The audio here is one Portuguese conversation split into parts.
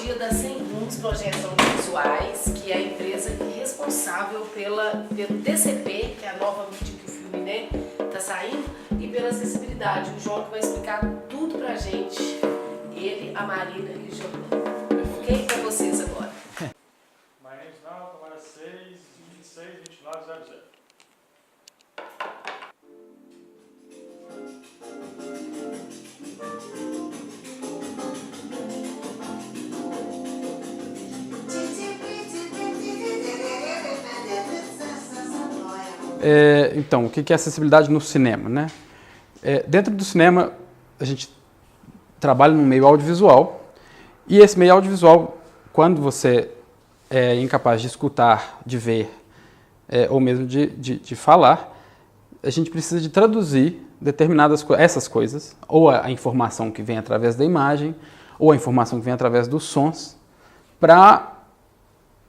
dia da 100 Rooms Projeção Visuais, que é a empresa responsável pelo DCP, que é a nova mídia que o filme está saindo, e pela acessibilidade. O João que vai explicar tudo pra gente, ele, a Marina e o Giovanni. Ok? Para vocês agora. My name is now, tomara 6, 26, 29, 00. Então, o que é acessibilidade no cinema, né? Dentro do cinema, a gente trabalha no meio audiovisual, e esse meio audiovisual, quando você é incapaz de escutar, de ver, ou mesmo de falar, a gente precisa de traduzir essas coisas, ou a informação que vem através da imagem, ou a informação que vem através dos sons, para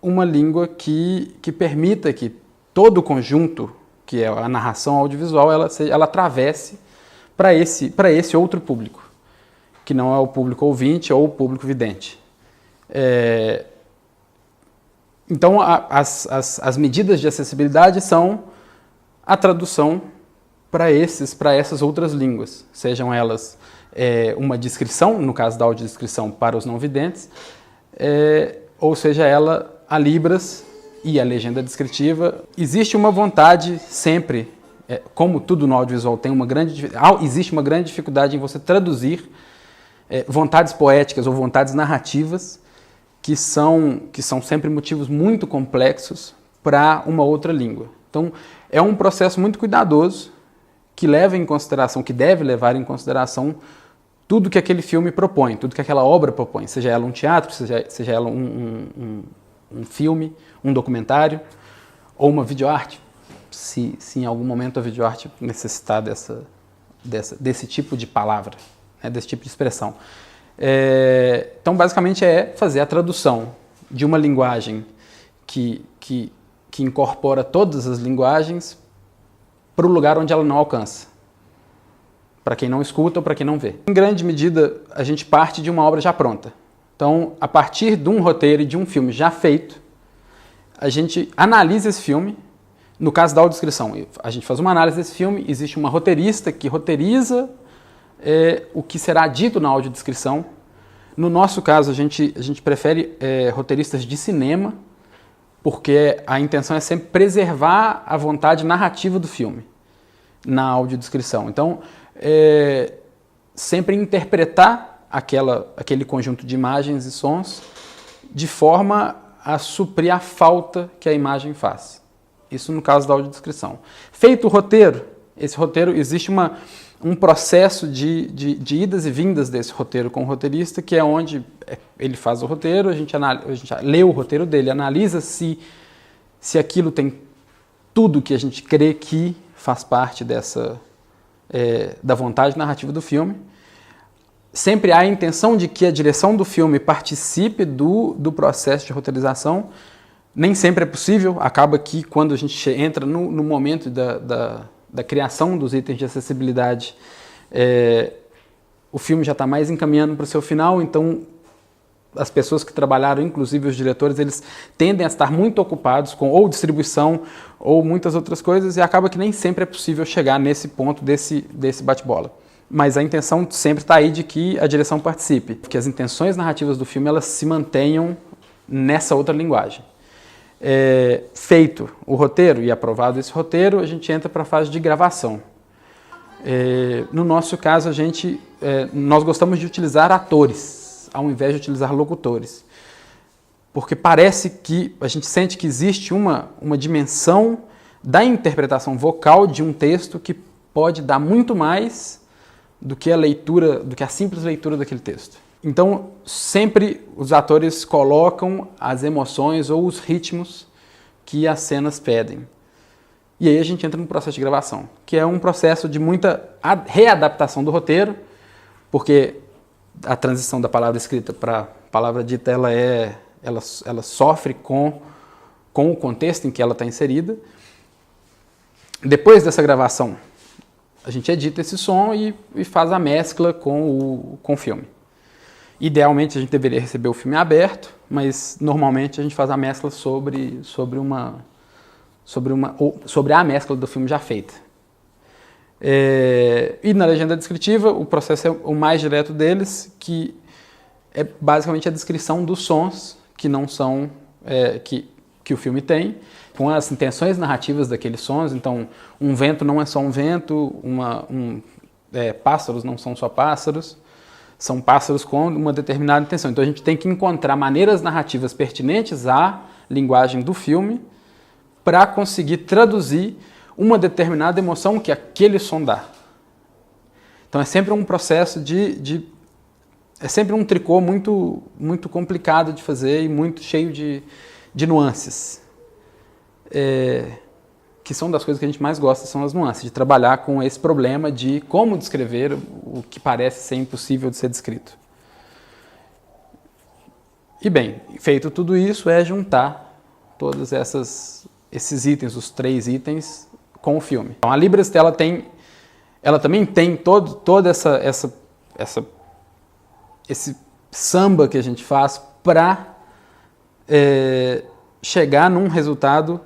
uma língua que permita que todo o conjunto, que é a narração audiovisual, ela atravesse para esse outro público, que não é o público ouvinte ou o público vidente. Então, as medidas de acessibilidade são a tradução para essas outras línguas, sejam elas uma descrição, no caso da audiodescrição para os não videntes, ou seja ela a Libras e a legenda descritiva. Existe uma vontade sempre, como tudo no audiovisual existe uma grande dificuldade em você traduzir vontades poéticas ou vontades narrativas que são sempre motivos muito complexos para uma outra língua. Então, é um processo muito cuidadoso que deve levar em consideração tudo que aquele filme propõe, tudo que aquela obra propõe, seja ela um teatro, seja ela um filme, um documentário ou uma videoarte, se em algum momento a videoarte necessitar desse tipo de palavra, desse tipo de expressão. Então, basicamente, é fazer a tradução de uma linguagem que incorpora todas as linguagens para o lugar onde ela não alcança, para quem não escuta ou para quem não vê. Em grande medida, a gente parte de uma obra já pronta. Então, a partir de um roteiro e de um filme já feito, a gente analisa esse filme. No caso da audiodescrição, a gente faz uma análise desse filme, existe uma roteirista que roteiriza o que será dito na audiodescrição. No nosso caso, a gente prefere roteiristas de cinema, porque a intenção é sempre preservar a vontade narrativa do filme na audiodescrição. Então, sempre interpretar aquele conjunto de imagens e sons de forma a suprir a falta que a imagem faz. Isso no caso da audiodescrição. Feito o roteiro, esse roteiro, existe um processo de idas e vindas desse roteiro com o roteirista, que é onde ele faz o roteiro, a gente lê o roteiro dele, analisa se aquilo tem tudo que a gente crê que faz parte da vontade narrativa do filme. Sempre há a intenção de que a direção do filme participe do processo de roteirização. Nem sempre é possível, acaba que quando a gente entra no momento da criação dos itens de acessibilidade, o filme já está mais encaminhando para o seu final, então as pessoas que trabalharam, inclusive os diretores, eles tendem a estar muito ocupados com ou distribuição ou muitas outras coisas, e acaba que nem sempre é possível chegar nesse ponto desse bate-bola. Mas a intenção sempre está aí de que a direção participe, que as intenções narrativas do filme elas se mantenham nessa outra linguagem. Feito o roteiro e aprovado esse roteiro, a gente entra para a fase de gravação. No nosso caso, nós gostamos de utilizar atores, ao invés de utilizar locutores. Porque parece que a gente sente que existe uma dimensão da interpretação vocal de um texto que pode dar muito mais do que a simples leitura daquele texto. Então, sempre os atores colocam as emoções ou os ritmos que as cenas pedem. E aí a gente entra no processo de gravação, que é um processo de muita readaptação do roteiro, porque a transição da palavra escrita para a palavra dita, ela sofre com o contexto em que ela está inserida. Depois dessa gravação, a gente edita esse som e faz a mescla com o filme. Idealmente a gente deveria receber o filme aberto, mas normalmente a gente faz a mescla sobre a mescla do filme já feita. E na legenda descritiva, o processo é o mais direto deles, que é basicamente a descrição dos sons que não são que o filme tem, com as intenções narrativas daqueles sons. Então, um vento não é só um vento, pássaros não são só pássaros, são pássaros com uma determinada intenção. Então a gente tem que encontrar maneiras narrativas pertinentes à linguagem do filme para conseguir traduzir uma determinada emoção que aquele som dá. Então é sempre um processo é sempre um tricô muito, muito complicado de fazer e muito cheio de nuances. Que são das coisas que a gente mais gosta, são as nuances, de trabalhar com esse problema de como descrever o que parece ser impossível de ser descrito. E bem, feito tudo isso, é juntar todos esses itens, os 3 itens, com o filme. Então, a Libras, ela também tem toda esse samba que a gente faz para chegar num resultado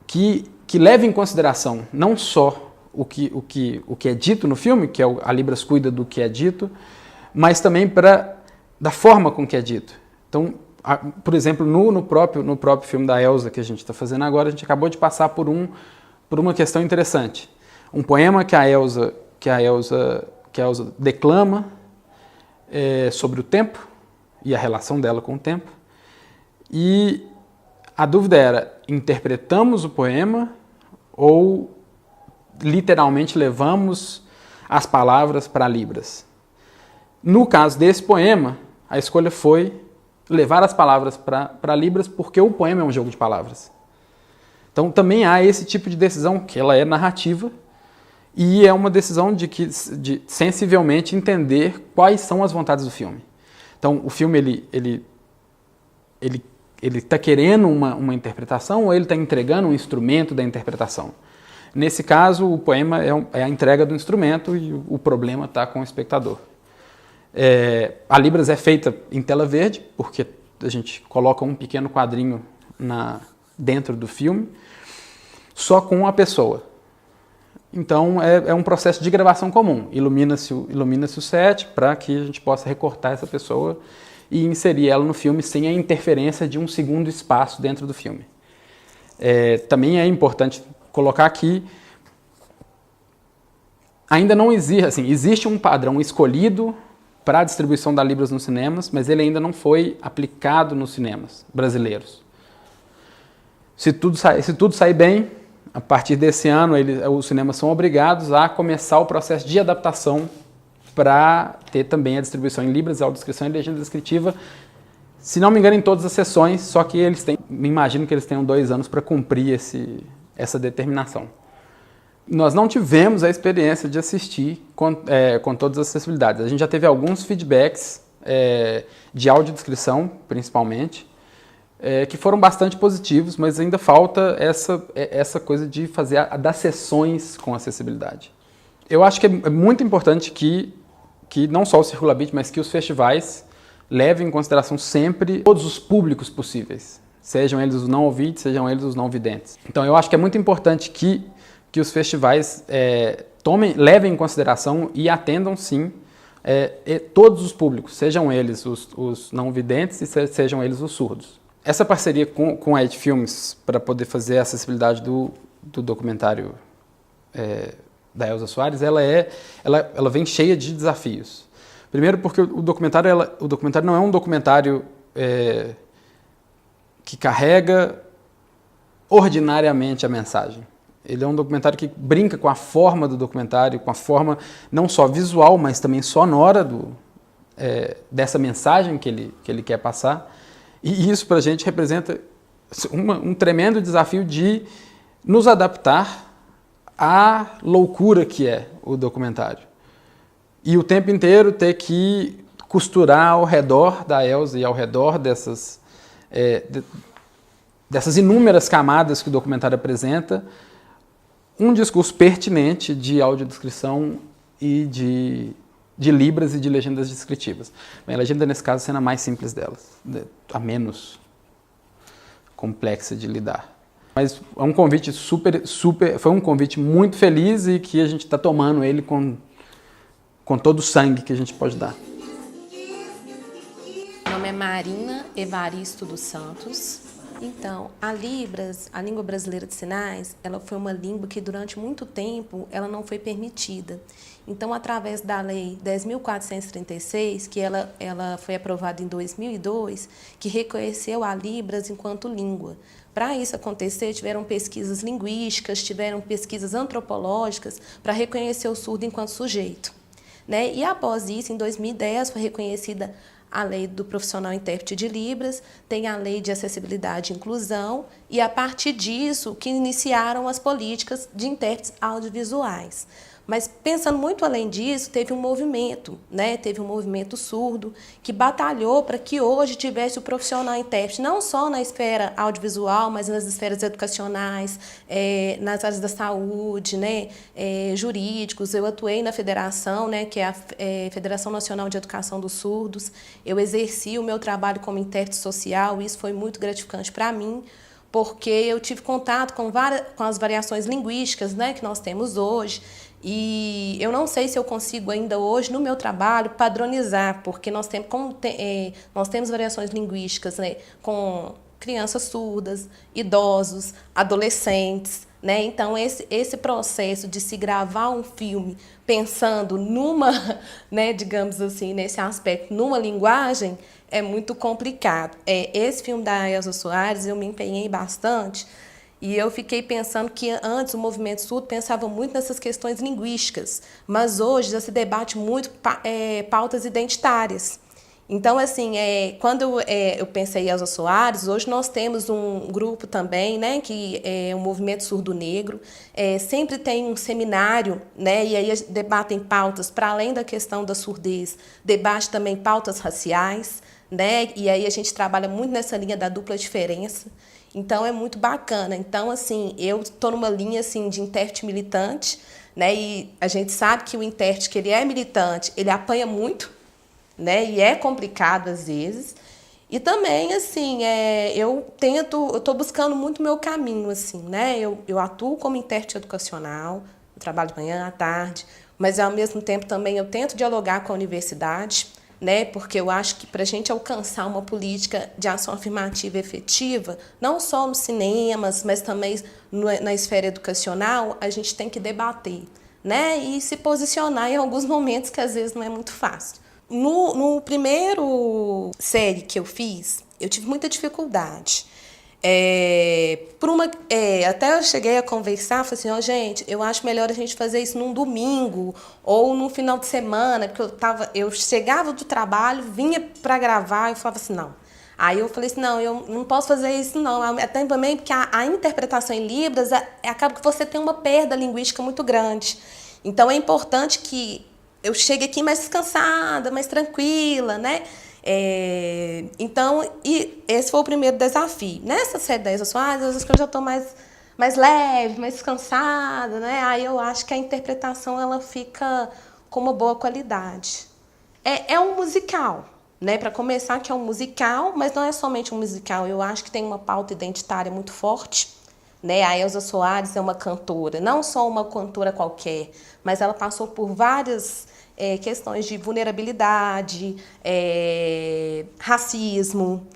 que leve em consideração não só o que é dito no filme, que a Libras cuida do que é dito, mas também da forma com que é dito. Então, por exemplo, no próprio filme da Elsa que a gente está fazendo agora, a gente acabou de passar por uma questão interessante. Um poema que a Elsa declama sobre o tempo e a relação dela com o tempo. E a dúvida era, interpretamos o poema ou literalmente levamos as palavras para Libras? No caso desse poema, a escolha foi levar as palavras para Libras porque o poema é um jogo de palavras. Então também há esse tipo de decisão, que ela é narrativa, e é uma decisão de sensivelmente entender quais são as vontades do filme. Então o filme ele está querendo uma interpretação ou ele está entregando um instrumento da interpretação? Nesse caso, o poema é a entrega do instrumento e o problema está com o espectador. A Libras é feita em tela verde, porque a gente coloca um pequeno quadrinho dentro do filme, só com a pessoa. Então, é um processo de gravação comum. Ilumina-se o set para que a gente possa recortar essa pessoa e inserir ela no filme sem a interferência de um segundo espaço dentro do filme. Também é importante colocar aqui, ainda não existe um padrão escolhido para a distribuição da Libras nos cinemas, mas ele ainda não foi aplicado nos cinemas brasileiros. Se tudo sair bem, a partir desse ano os cinemas são obrigados a começar o processo de adaptação para ter também a distribuição em Libras, audiodescrição e legenda descritiva, se não me engano, em todas as sessões, só que me imagino que eles tenham 2 anos para cumprir essa determinação. Nós não tivemos a experiência de assistir com todas as acessibilidades. A gente já teve alguns feedbacks de audiodescrição, principalmente, que foram bastante positivos, mas ainda falta essa coisa de fazer das sessões com acessibilidade. Eu acho que é muito importante que não só o Circulabit, mas que os festivais levem em consideração sempre todos os públicos possíveis, sejam eles os não ouvintes, sejam eles os não videntes. Então eu acho que é muito importante que os festivais levem em consideração e atendam sim todos os públicos, sejam eles os não videntes e sejam eles os surdos. Essa parceria com a Ed Filmes para poder fazer a acessibilidade do documentário da Elsa Soares, ela vem cheia de desafios. Primeiro porque o documentário não é um documentário que carrega ordinariamente a mensagem. Ele é um documentário que brinca com a forma do documentário, com a forma não só visual, mas também sonora dessa mensagem que ele quer passar. E isso para a gente representa um tremendo desafio de nos adaptar à loucura que é o documentário. E o tempo inteiro ter que costurar ao redor da Elsa e ao redor dessas inúmeras camadas que o documentário apresenta, um discurso pertinente de audiodescrição e de libras e de legendas descritivas. Bem, a legenda, nesse caso, sendo a mais simples delas, a menos complexa de lidar. Mas é um convite foi um convite muito feliz e que a gente está tomando ele com todo o sangue que a gente pode dar. Meu nome é Marina Evaristo dos Santos. Então, a Libras, a língua brasileira de sinais, ela foi uma língua que durante muito tempo ela não foi permitida. Então, através da Lei 10.436, que ela foi aprovada em 2002, que reconheceu a Libras enquanto língua. Para isso acontecer, tiveram pesquisas linguísticas, tiveram pesquisas antropológicas para reconhecer o surdo enquanto sujeito, né? E após isso, em 2010, foi reconhecida a lei do profissional intérprete de Libras, tem a lei de acessibilidade e inclusão, e a partir disso que iniciaram as políticas de intérpretes audiovisuais. Mas, pensando muito além disso, teve um movimento, né? Teve um movimento surdo que batalhou para que hoje tivesse o profissional intérprete, não só na esfera audiovisual, mas nas esferas educacionais, nas áreas da saúde, né? Jurídicos. Eu atuei na federação, né? Que é a Federação Nacional de Educação dos Surdos. Eu exerci o meu trabalho como intérprete social, e isso foi muito gratificante para mim, porque eu tive contato com as variações linguísticas, né? Que nós temos hoje. E eu não sei se eu consigo ainda hoje, no meu trabalho, padronizar, porque nós temos variações linguísticas, né, com crianças surdas, idosos, adolescentes, né? Então, esse processo de se gravar um filme pensando numa, né, digamos assim, nesse aspecto, numa linguagem, é muito complicado. Esse filme da Elza Soares, eu me empenhei bastante. E eu fiquei pensando que antes o movimento surdo pensava muito nessas questões linguísticas, mas hoje já se debate muito pautas identitárias. Então, assim, quando eu pensei em Elza Soares, hoje nós temos um grupo também, né, que é o Movimento Surdo Negro, sempre tem um seminário, né, e aí debatem pautas, para além da questão da surdez, debate também pautas raciais, né, e aí a gente trabalha muito nessa linha da dupla diferença. Então, é muito bacana. Então, assim, eu estou numa linha assim, de intérprete militante, né? E a gente sabe que o intérprete, que ele é militante, ele apanha muito, né? E é complicado às vezes. E também, assim, eu estou buscando muito o meu caminho, assim, né? Eu atuo como intérprete educacional, eu trabalho de manhã, à tarde, mas, ao mesmo tempo, também eu tento dialogar com a universidade, né? Porque eu acho que para a gente alcançar uma política de ação afirmativa efetiva, não só nos cinemas, mas também na esfera educacional, a gente tem que debater, né? E se posicionar em alguns momentos que às vezes não é muito fácil. No primeiro série que eu fiz, eu tive muita dificuldade. Até eu cheguei a conversar, falei assim, gente, eu acho melhor a gente fazer isso num domingo ou num final de semana, porque eu chegava do trabalho, vinha para gravar, eu falava assim, não. Aí eu falei assim, não, eu não posso fazer isso não, até também porque a interpretação em Libras acaba que você tem uma perda linguística muito grande. Então é importante que eu chegue aqui mais descansada, mais tranquila, né? Então, esse foi o primeiro desafio. Nessa série da Elza Soares, às vezes que eu já estou mais leve, mais descansada, né? Aí eu acho que a interpretação ela fica com uma boa qualidade. É um musical, né? Para começar, que é um musical, mas não é somente um musical. Eu acho que tem uma pauta identitária muito forte, né? A Elza Soares é uma cantora, não só uma cantora qualquer, mas ela passou por várias questões de vulnerabilidade, racismo.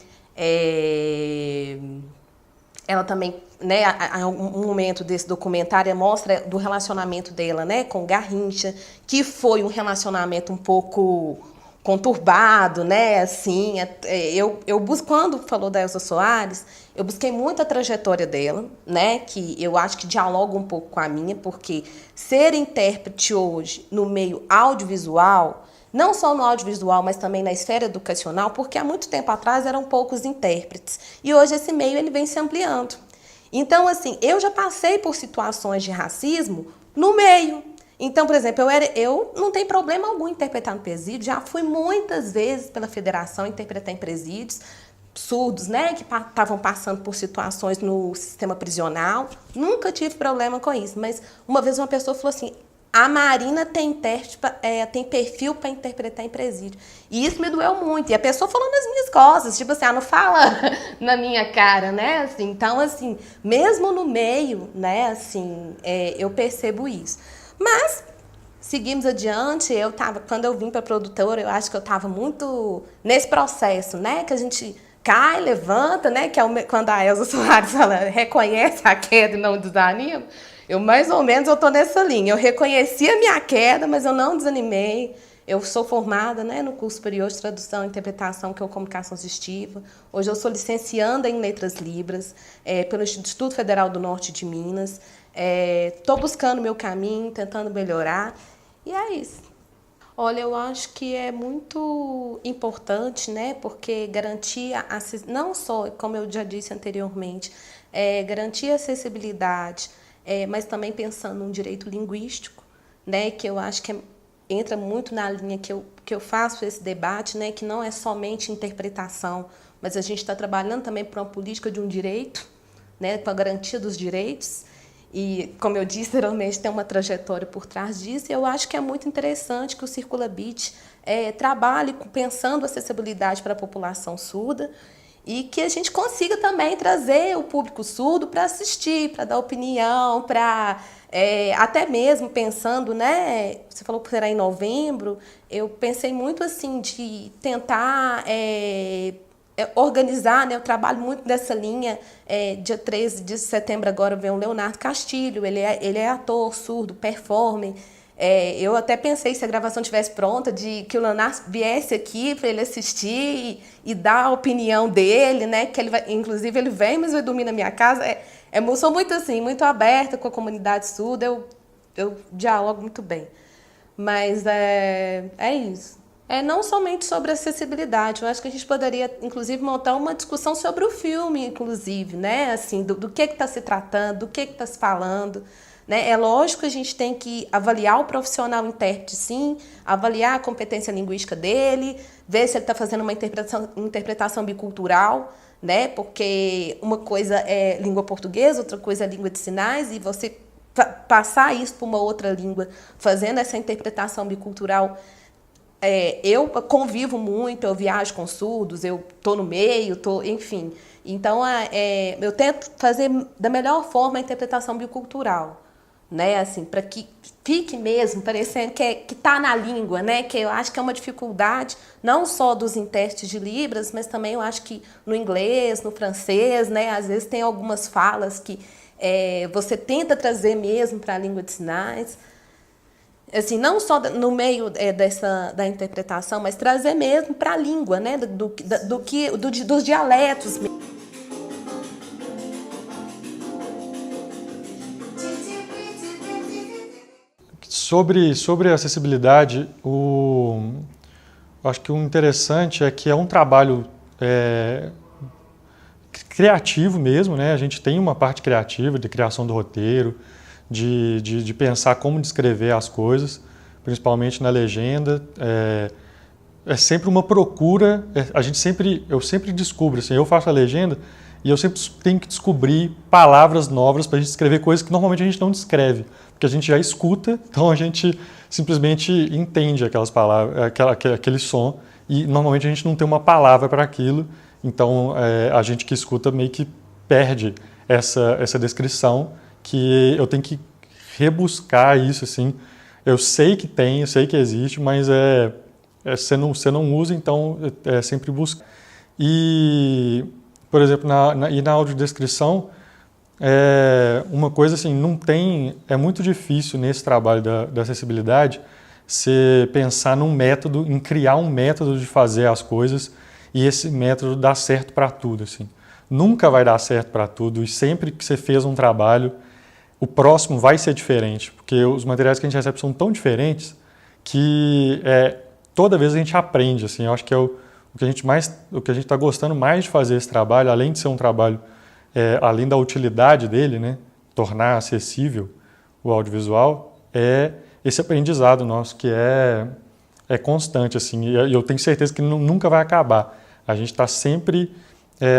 Ela também, né, um momento desse documentário mostra do relacionamento dela, né, com Garrincha, que foi um relacionamento um pouco conturbado, né, assim, eu busco, quando falou da Elza Soares, eu busquei muito a trajetória dela, né, que eu acho que dialoga um pouco com a minha, porque ser intérprete hoje no meio audiovisual, não só no audiovisual, mas também na esfera educacional, porque há muito tempo atrás eram poucos intérpretes, e hoje esse meio ele vem se ampliando. Então, assim, eu já passei por situações de racismo no meio. Então, por exemplo, eu não tenho problema algum em interpretar no presídio, já fui muitas vezes pela federação interpretar em presídios, surdos, né, que estavam passando por situações no sistema prisional, nunca tive problema com isso, mas uma vez uma pessoa falou assim, a Marina tem perfil para interpretar em presídio. E isso me doeu muito. E a pessoa falando as minhas costas, tipo assim, não fala na minha cara, né? Assim, então, assim, mesmo no meio, né, assim, eu percebo isso. Mas seguimos adiante. Quando eu vim para a produtora, eu acho que eu estava muito nesse processo, né? Que a gente cai, levanta, né? Que é quando a Elza Soares fala, reconhece a queda e não desanima. Eu, mais ou menos, eu estou nessa linha. Eu reconheci a minha queda, mas eu não desanimei. Eu sou formada, né, no curso superior de tradução e interpretação, que é o Comunicação Assistiva. Hoje eu sou licencianda em Letras Libras, pelo Instituto Federal do Norte de Minas. Estou buscando meu caminho, tentando melhorar. E é isso. Olha, eu acho que é muito importante, né, porque garantir, não só, como eu já disse anteriormente, garantir a acessibilidade, mas também pensando num direito linguístico, né, que eu acho que entra muito na linha que eu faço esse debate, né, que não é somente interpretação, mas a gente está trabalhando também para uma política de um direito, né, para a garantia dos direitos. E, como eu disse, geralmente tem uma trajetória por trás disso, e eu acho que é muito interessante que o Circulabit trabalhe pensando acessibilidade para a população surda, e que a gente consiga também trazer o público surdo para assistir, para dar opinião, para até mesmo pensando, né? Você falou que será em novembro, eu pensei muito assim de tentar organizar, né? Eu trabalho muito nessa linha. Dia 13 de setembro agora vem o Leonardo Castilho, ele é ator surdo, performer. Eu até pensei, se a gravação estivesse pronta, de que o Leonardo viesse aqui para ele assistir e dar a opinião dele, né? Que inclusive ele vem, mas vai dormir na minha casa. Eu sou muito assim, muito aberta com a comunidade surda, eu dialogo muito bem. Mas é isso. Não somente sobre acessibilidade, eu acho que a gente poderia, inclusive, montar uma discussão sobre o filme, inclusive, né? Assim, do que está se tratando, do que está se falando. Né? É lógico que a gente tem que avaliar o profissional intérprete, sim, avaliar a competência linguística dele, ver se ele está fazendo uma interpretação bicultural, né? Porque uma coisa é língua portuguesa, outra coisa é língua de sinais, e você passar isso para uma outra língua, fazendo essa interpretação bicultural. Eu convivo muito, eu viajo com surdos, eu estou no meio, enfim. Então, eu tento fazer da melhor forma a interpretação bicultural, né? Assim, para que fique mesmo parecendo que está na língua, né? Que eu acho que é uma dificuldade, não só dos intérpretes de Libras, mas também eu acho que no inglês, no francês, né? Às vezes tem algumas falas que você tenta trazer mesmo para a língua de sinais. Assim, não só no meio da interpretação, mas trazer mesmo para a língua, né? Dos dialetos mesmo. Sobre a acessibilidade, acho que o interessante é que é um trabalho criativo mesmo, né? A gente tem uma parte criativa de criação do roteiro, de pensar como descrever as coisas, principalmente na legenda. É sempre uma procura, eu sempre descubro, assim, eu faço a legenda e eu sempre tenho que descobrir palavras novas para a gente escrever coisas que normalmente a gente não descreve, porque a gente já escuta, então a gente simplesmente entende aquelas palavras, aquele som, e normalmente a gente não tem uma palavra para aquilo, então a gente que escuta meio que perde essa descrição, que eu tenho que rebuscar isso, assim. Eu sei que tem, eu sei que existe, mas você não usa, então é sempre buscar. E, por exemplo, na audiodescrição, uma coisa assim, é muito difícil nesse trabalho da acessibilidade você pensar num método, em criar um método de fazer as coisas e esse método dar certo para tudo, assim. Nunca vai dar certo para tudo, e sempre que você fez um trabalho, o próximo vai ser diferente, porque os materiais que a gente recebe são tão diferentes que toda vez a gente aprende, assim. Eu acho que o que a gente está gostando mais de fazer esse trabalho, além de ser um trabalho, além da utilidade dele, né, tornar acessível o audiovisual, é esse aprendizado nosso que é constante, assim, e eu tenho certeza que nunca vai acabar. A gente está sempre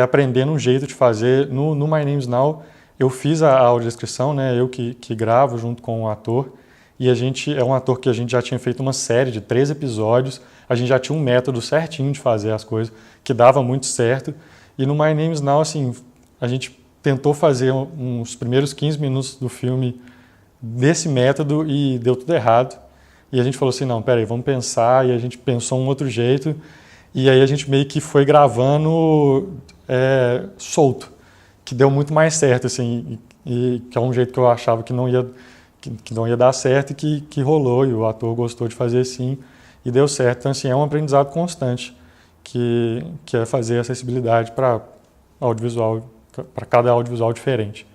aprendendo um jeito de fazer. No My Name Is Now, eu fiz a audiodescrição, né, eu que gravo junto com o ator, e a gente é um ator que a gente já tinha feito uma série de 3 episódios, a gente já tinha um método certinho de fazer as coisas, que dava muito certo. E no My Name Is Now, assim, a gente tentou fazer uns primeiros 15 minutos do filme desse método e deu tudo errado. E a gente falou assim, não, peraí, vamos pensar. E a gente pensou um outro jeito. E aí a gente meio que foi gravando solto, que deu muito mais certo, assim, e que é um jeito que eu achava que não ia dar certo e que rolou. E o ator gostou de fazer assim e deu certo. Então, assim, é um aprendizado constante que é fazer acessibilidade para audiovisual, para cada audiovisual diferente.